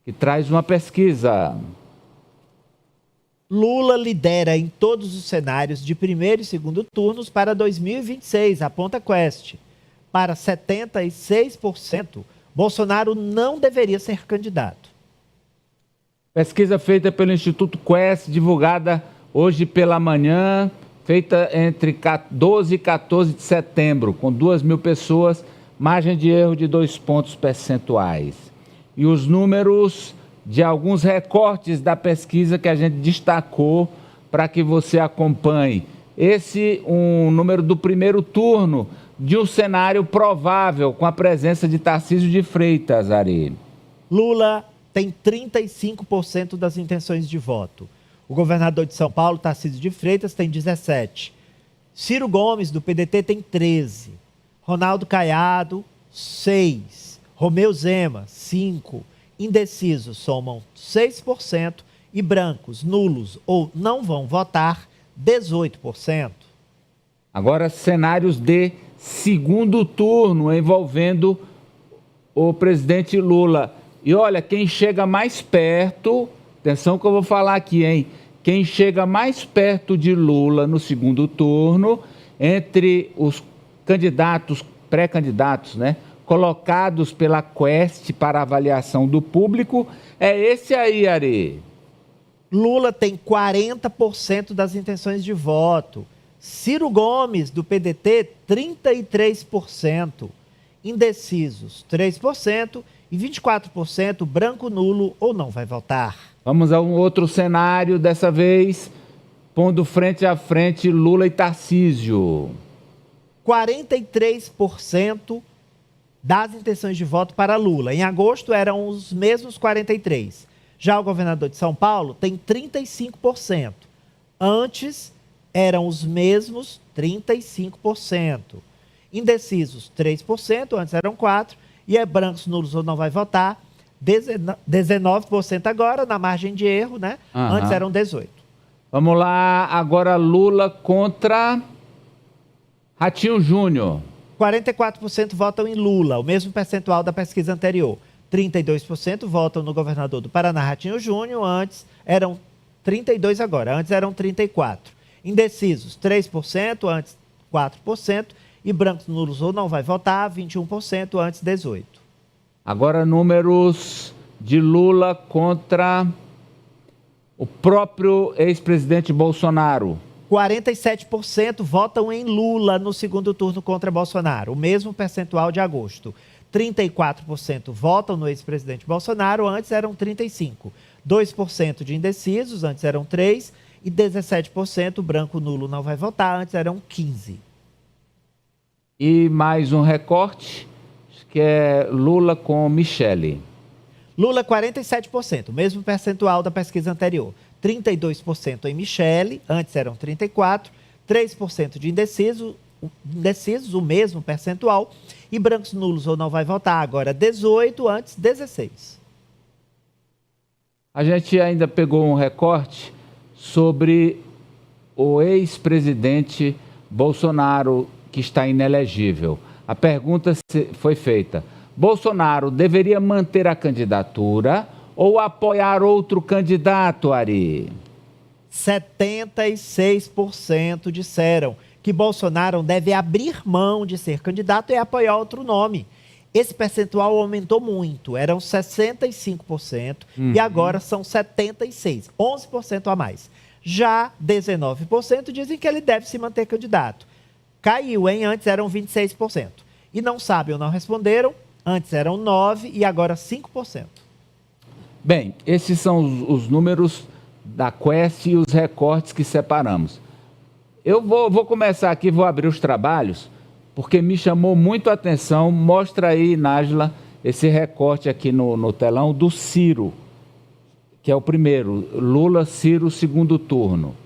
que traz uma pesquisa. Lula lidera em todos os cenários de primeiro e segundo turnos para 2026, aponta Quest. Para 76%, Bolsonaro não deveria ser candidato. Pesquisa feita pelo Instituto Quest, divulgada hoje pela manhã, feita entre 12 e 14 de setembro, com 2.000 pessoas, margem de erro de 2 pontos percentuais. E os números de alguns recortes da pesquisa que a gente destacou para que você acompanhe. Esse um número do primeiro turno de um cenário provável com a presença de Tarcísio de Freitas, Ari. Lula tem 35% das intenções de voto. O governador de São Paulo, Tarcísio de Freitas, tem 17%. Ciro Gomes, do PDT, tem 13%. Ronaldo Caiado, 6%. Romeu Zema, 5%. Indecisos somam 6% e brancos, nulos ou não vão votar, 18%. Agora, cenários de segundo turno envolvendo o presidente Lula. E olha, quem chega mais perto, atenção que eu vou falar aqui, hein? Quem chega mais perto de Lula no segundo turno, entre os candidatos, pré-candidatos, né? Colocados pela Quest para avaliação do público, é esse aí, Ari. Lula tem 40% das intenções de voto. Ciro Gomes, do PDT, 33%. Indecisos, 3%. E 24% branco, nulo ou não vai votar. Vamos a um outro cenário, dessa vez pondo frente a frente Lula e Tarcísio. 43% das intenções de voto para Lula. Em agosto eram os mesmos 43%. Já o governador de São Paulo tem 35%. Antes eram os mesmos 35%. Indecisos, 3%, antes eram 4%. E é brancos, nulos ou não vai votar, 19% agora, na margem de erro, né? Uhum. Antes eram 18%. Vamos lá, agora Lula contra Ratinho Júnior. 44% votam em Lula, o mesmo percentual da pesquisa anterior. 32% votam no governador do Paraná, Ratinho Júnior, antes eram 32% agora, antes eram 34%. Indecisos, 3%, antes 4%. E brancos, nulos ou não vai votar, 21%, antes 18%. Agora números de Lula contra o próprio ex-presidente Bolsonaro. 47% votam em Lula no segundo turno contra Bolsonaro, o mesmo percentual de agosto. 34% votam no ex-presidente Bolsonaro, antes eram 35%. 2% de indecisos, antes eram 3%. E 17% branco, nulo, não vai votar, antes eram 15%. E mais um recorte, que é Lula com Michele. Lula, 47%, o mesmo percentual da pesquisa anterior. 32% em Michele, antes eram 34%. 3% de indecisos, o mesmo percentual. E brancos, nulos ou não vai votar, agora 18%, antes 16%. A gente ainda pegou um recorte sobre o ex-presidente Bolsonaro, que está inelegível. A pergunta foi feita: Bolsonaro deveria manter a candidatura ou apoiar outro candidato, Ari? 76% disseram que Bolsonaro deve abrir mão de ser candidato e apoiar outro nome. Esse percentual aumentou muito, eram 65% e agora são 76%, 11% a mais. Já 19% dizem que ele deve se manter candidato. Caiu, hein? Antes eram 26%. E não sabem ou não responderam, antes eram 9% e agora 5%. Bem, esses são os números da Quest e os recortes que separamos. Eu vou começar aqui, vou abrir os trabalhos, porque me chamou muito a atenção. Mostra aí, Nájila, esse recorte aqui no telão do Ciro, que é o primeiro. Lula, Ciro, segundo turno.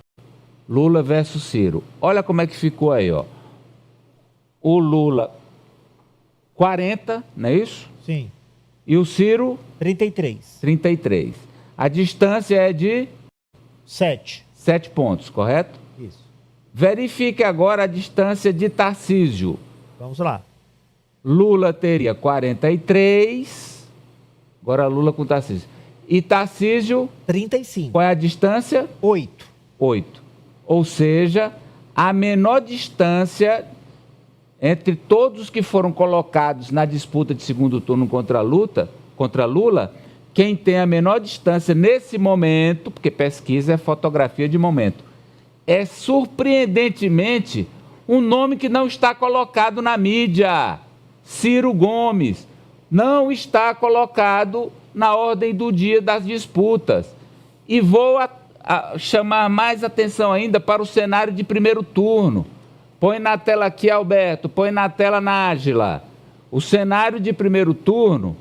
Lula versus Ciro. Olha como é que ficou aí, ó. O Lula, 40, não é isso? Sim. E o Ciro? 33. 33. A distância é de? 7. 7 pontos, correto? Isso. Verifique agora a distância de Tarcísio. Vamos lá. Lula teria 43. Agora Lula com Tarcísio. E Tarcísio, 35. qual é a distância? 8. 8. Ou seja, a menor distância entre todos que foram colocados na disputa de segundo turno contra Lula, quem tem a menor distância nesse momento, porque pesquisa é fotografia de momento, é surpreendentemente um nome que não está colocado na mídia. Ciro Gomes não está colocado na ordem do dia das disputas. E vou chamar mais atenção ainda para o cenário de primeiro turno. Põe na tela aqui, Alberto, põe na tela, Nájila. O cenário de primeiro turno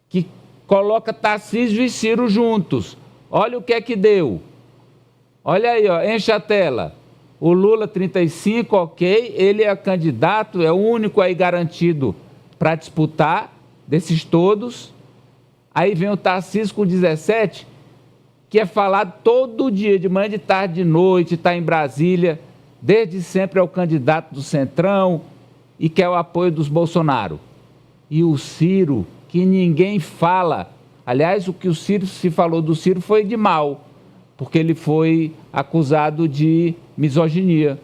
que coloca Tarcísio e Ciro juntos. Olha o que é que deu. Olha aí, ó, enche a tela. O Lula 35, ok, ele é candidato, é o único aí garantido para disputar desses todos. Aí vem o Tarcísio com 17, que é falado todo dia, de manhã, de tarde, de noite, está em Brasília, desde sempre é o candidato do Centrão e quer o apoio dos Bolsonaro. E o Ciro, que ninguém fala, aliás, o que o Ciro se falou do Ciro foi de mal, porque ele foi acusado de misoginia.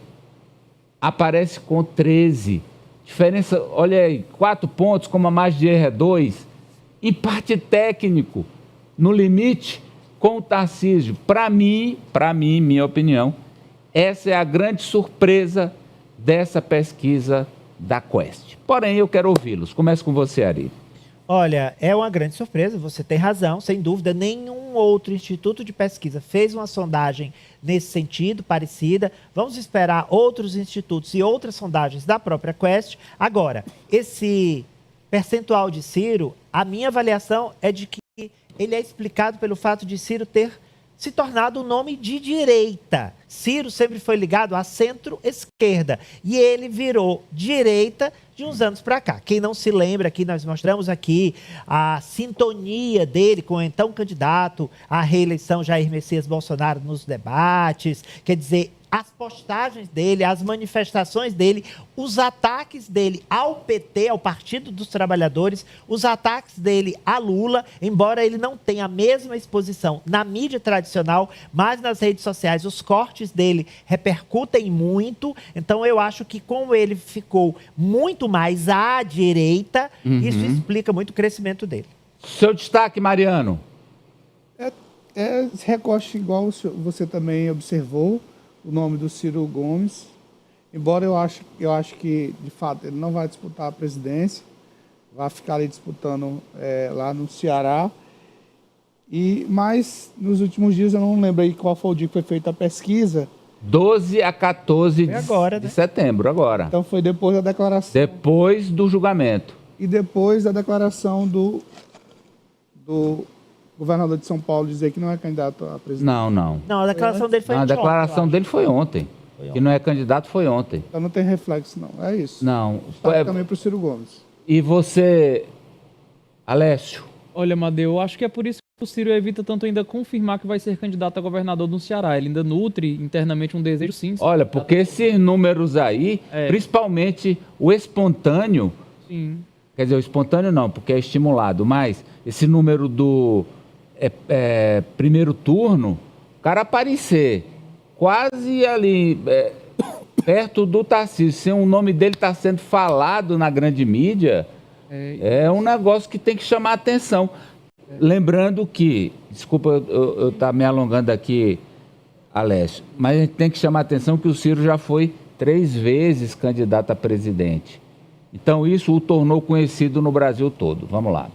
Aparece com 13. Diferença, olha aí, 4 pontos, como a margem de erro é 2. Empate técnico, no limite, com o Tarcísio. Para mim, minha opinião, essa é a grande surpresa dessa pesquisa da Quest. Porém, eu quero ouvi-los. Começo com você, Ari. Olha, é uma grande surpresa, você tem razão, sem dúvida, nenhum outro instituto de pesquisa fez uma sondagem nesse sentido, parecida. Vamos esperar outros institutos e outras sondagens da própria Quest. Agora, esse percentual de Ciro, a minha avaliação é de que ele é explicado pelo fato de Ciro ter se tornado um nome de direita. Ciro sempre foi ligado à centro-esquerda e ele virou direita de uns anos para cá. Quem não se lembra, aqui nós mostramos aqui a sintonia dele com o então candidato à reeleição Jair Messias Bolsonaro nos debates, quer dizer, as postagens dele, as manifestações dele, os ataques dele ao PT, ao Partido dos Trabalhadores, os ataques dele a Lula, embora ele não tenha a mesma exposição na mídia tradicional, mas nas redes sociais os cortes dele repercutem muito. Então eu acho que como ele ficou muito mais à direita, isso explica muito o crescimento dele. Seu destaque, Mariano. Esse recorte, igual você também observou, o nome do Ciro Gomes, embora eu acho que, de fato, ele não vai disputar a presidência, vai ficar ali disputando lá no Ceará, mas nos últimos dias, eu não lembro aí qual foi o dia que foi feita a pesquisa. 12 a 14 de né? setembro, agora. Então foi depois da declaração. Depois do julgamento. E depois da declaração do governador de São Paulo dizer que não é candidato a presidente. Não. Não, a declaração dele foi A declaração dele foi ontem. Que não é candidato, foi ontem. Então não tem reflexo, não. É isso. Não. Também para o Ciro Gomes. E você, Alessio? Olha, Amadeu, eu acho que é por isso que o Ciro evita tanto ainda confirmar que vai ser candidato a governador no Ceará. Ele ainda nutre internamente um desejo, sim. Olha, porque esses números aí, principalmente o espontâneo, sim. Quer dizer, o espontâneo não, porque é estimulado, mas esse número do primeiro turno, o cara aparecer quase ali perto do Tarcísio, se o nome dele está sendo falado na grande mídia, é um negócio que tem que chamar a atenção. Lembrando que, desculpa eu estar me alongando aqui, Alessio, mas a gente tem que chamar a atenção que o Ciro já foi 3 vezes candidato a presidente. Então isso o tornou conhecido no Brasil todo. Vamos lá.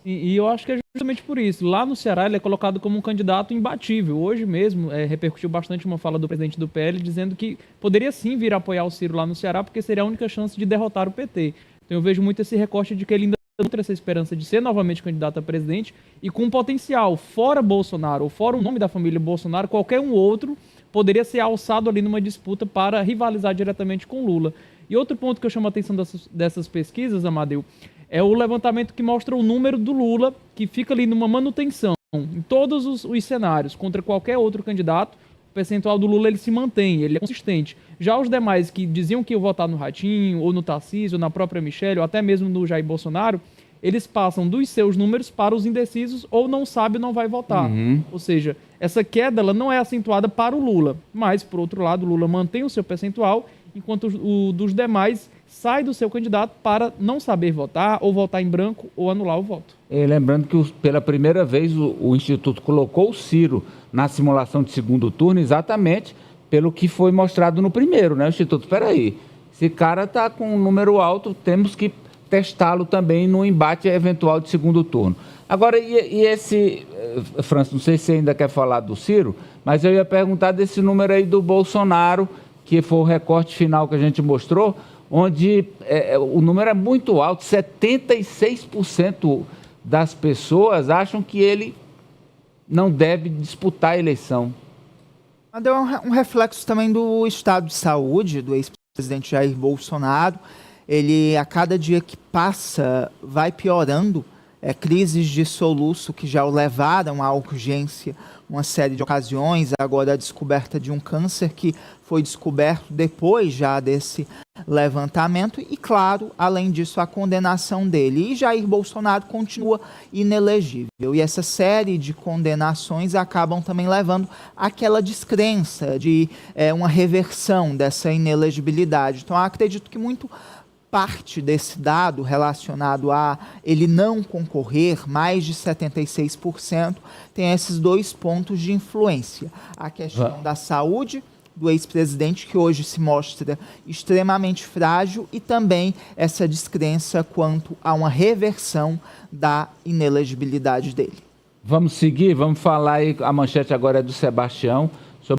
E eu acho que é justamente por isso. Lá no Ceará ele é colocado como um candidato imbatível. Hoje mesmo repercutiu bastante uma fala do presidente do PL dizendo que poderia sim vir a apoiar o Ciro lá no Ceará porque seria a única chance de derrotar o PT. Então eu vejo muito esse recorte de que ele ainda nutre essa esperança de ser novamente candidato a presidente e com potencial, fora Bolsonaro ou fora o nome da família Bolsonaro, qualquer um outro poderia ser alçado ali numa disputa para rivalizar diretamente com Lula. E outro ponto que eu chamo a atenção dessas pesquisas, Amadeu, é o levantamento que mostra o número do Lula, que fica ali numa manutenção em todos os cenários, contra qualquer outro candidato. O percentual do Lula ele se mantém, ele é consistente. Já os demais que diziam que iam votar no Ratinho, ou no Tarcísio, ou na própria Michelle, ou até mesmo no Jair Bolsonaro, eles passam dos seus números para os indecisos ou não sabe ou não vai votar. Ou seja, essa queda ela não é acentuada para o Lula, mas, por outro lado, o Lula mantém o seu percentual, enquanto o dos demais sai do seu candidato para não saber votar, ou votar em branco, ou anular o voto. Lembrando que pela primeira vez o Instituto colocou o Ciro na simulação de segundo turno exatamente pelo que foi mostrado no primeiro, né? O Instituto, espera aí, esse cara está com um número alto, temos que testá-lo também no embate eventual de segundo turno. Agora, e esse, França, não sei se você ainda quer falar do Ciro, mas eu ia perguntar desse número aí do Bolsonaro, que foi o recorte final que a gente mostrou, onde o número é muito alto, 76% das pessoas acham que ele não deve disputar a eleição. É um reflexo também do estado de saúde do ex-presidente Jair Bolsonaro. Ele, a cada dia que passa, vai piorando. Crises de soluço que já o levaram à urgência uma série de ocasiões, agora a descoberta de um câncer que foi descoberto depois já desse levantamento e, claro, além disso, a condenação dele. E Jair Bolsonaro continua inelegível. E essa série de condenações acabam também levando àquela descrença de uma reversão dessa inelegibilidade. Então, eu acredito que muito parte desse dado relacionado a ele não concorrer, mais de 76%, tem esses dois pontos de influência. A questão da saúde do ex-presidente, que hoje se mostra extremamente frágil, e também essa descrença quanto a uma reversão da inelegibilidade dele. Vamos seguir, vamos falar aí, a manchete agora é do Sebastião.